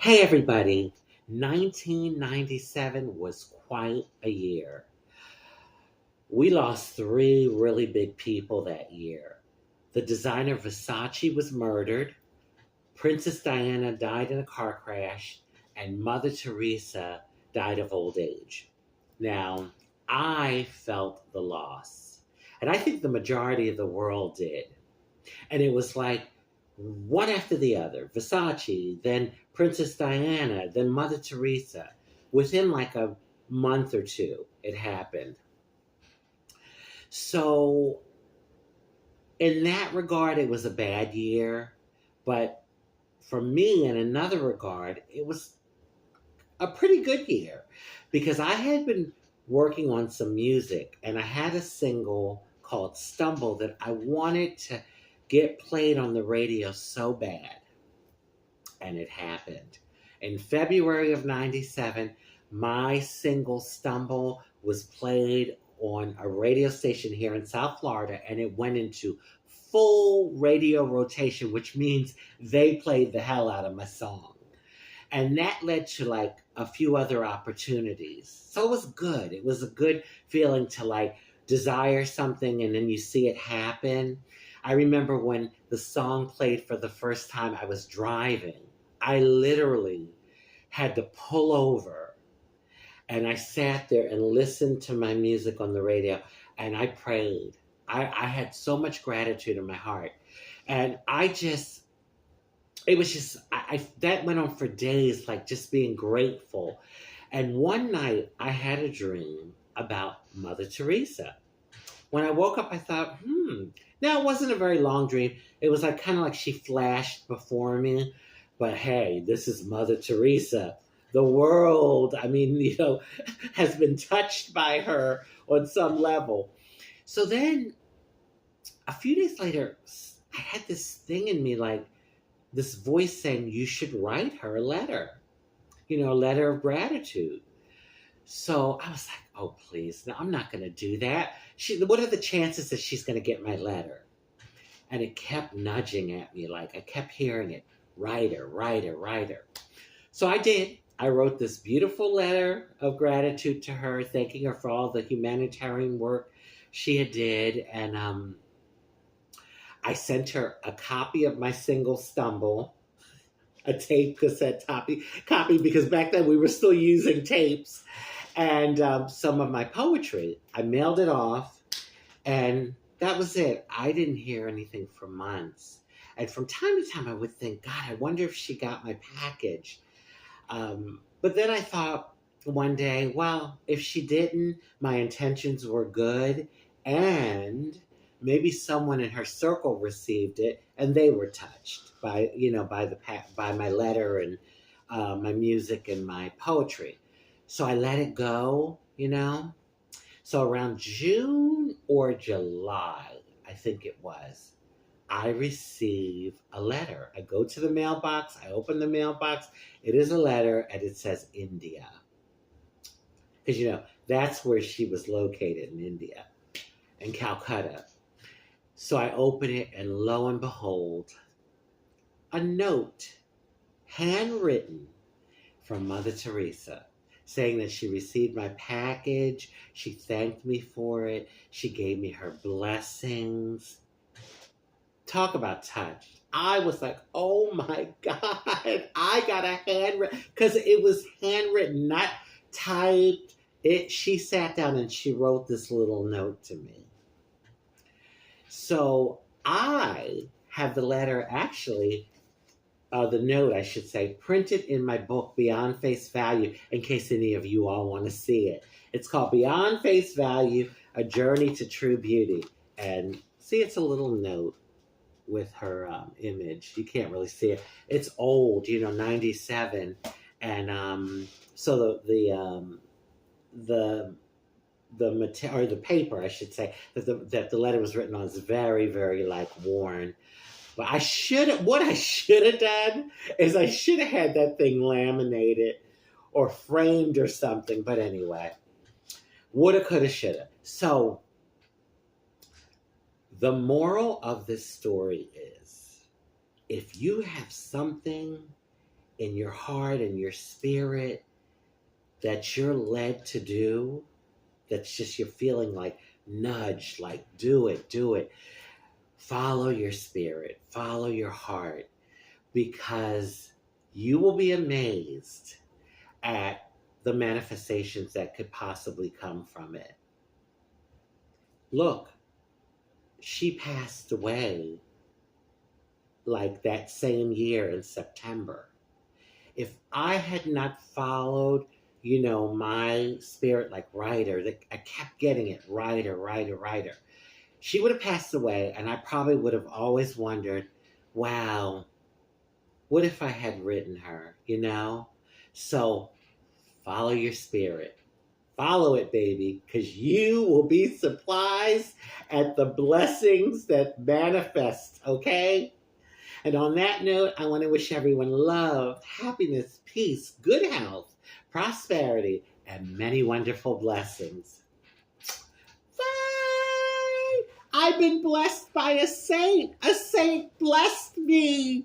Hey everybody, 1997 was quite a year. We lost three really big people that year. The designer Versace was murdered, Princess Diana died in a car crash, and Mother Teresa died of old age. Now, I felt the loss, and I think the majority of the world did. And it was like one after the other. Versace, then Princess Diana, then Mother Teresa. Within like a month or two, it happened. So, in that regard, it was a bad year. But for me, in another regard, it was a pretty good year because I had been working on some music and I had a single called Stumble that I wanted to get played on the radio so bad. And it happened. In February of 97, my single Stumble was played on a radio station here in South Florida and it went into full radio rotation, which means they played the hell out of my song. And that led to like a few other opportunities. So it was good. It was a good feeling to like desire something and then you see it happen. I remember when the song played for the first time, I was driving. I literally had to pull over and I sat there and listened to my music on the radio and I prayed. I had so much gratitude in my heart. And it was just, that went on for days, like just being grateful. And one night I had a dream about Mother Teresa. When I woke up, I thought, Now, it wasn't a very long dream. It was like kind of like she flashed before me. But hey, this is Mother Teresa. The world, has been touched by her on some level. So then a few days later, I had this thing in me like this voice saying, you should write her a letter, a letter of gratitude. So I was like, oh, please, no, I'm not going to do that. What are the chances that she's going to get my letter? And it kept nudging at me. Like I kept hearing it, writer, writer, writer. So I did. I wrote this beautiful letter of gratitude to her, thanking her for all the humanitarian work she had did. And I sent her a copy of my single Stumble, a tape cassette copy because back then we were still using tapes, and some of my poetry. I mailed it off, and that was it. I didn't hear anything for months. And from time to time, I would think, God, I wonder if she got my package. But then I thought one day, well, if she didn't, my intentions were good, and maybe someone in her circle received it and they were touched by by my letter and my music and my poetry. So I let it go. So around June or July, I think it was, I receive a letter. I go to the mailbox, I open the mailbox, it is a letter and it says India. Because that's where she was located, in India, in Calcutta. So I open it, and lo and behold, a note, handwritten, from Mother Teresa, saying that she received my package, she thanked me for it, she gave me her blessings. Talk about touch. I was like, oh my God, I got a handwritten, because it was handwritten, not typed. She sat down and she wrote this little note to me. So I have the letter, actually, the note, I should say, printed in my book, Beyond Face Value, in case any of you all want to see it. It's called Beyond Face Value, A Journey to True Beauty. And see, it's a little note with her image. You can't really see it. It's old, 97. And so the material, or the paper, I should say, that the letter was written on is very, very like worn. But what I should have done is I should have had that thing laminated or framed or something. But anyway, woulda, coulda, shoulda. So the moral of this story is, if you have something in your heart and your spirit that you're led to do, that's just you're feeling like nudge, like do it, do it. Follow your spirit, follow your heart, because you will be amazed at the manifestations that could possibly come from it. Look, she passed away like that same year in September. If I had not followed, my spirit like writer, I kept getting it, writer, she would have passed away, and I probably would have always wondered, wow, what if I had written her, So follow your spirit. Follow it, baby, because you will be surprised at the blessings that manifest, okay? And on that note, I want to wish everyone love, happiness, peace, good health, prosperity, and many wonderful blessings. Bye! I've been blessed by a saint. A saint blessed me.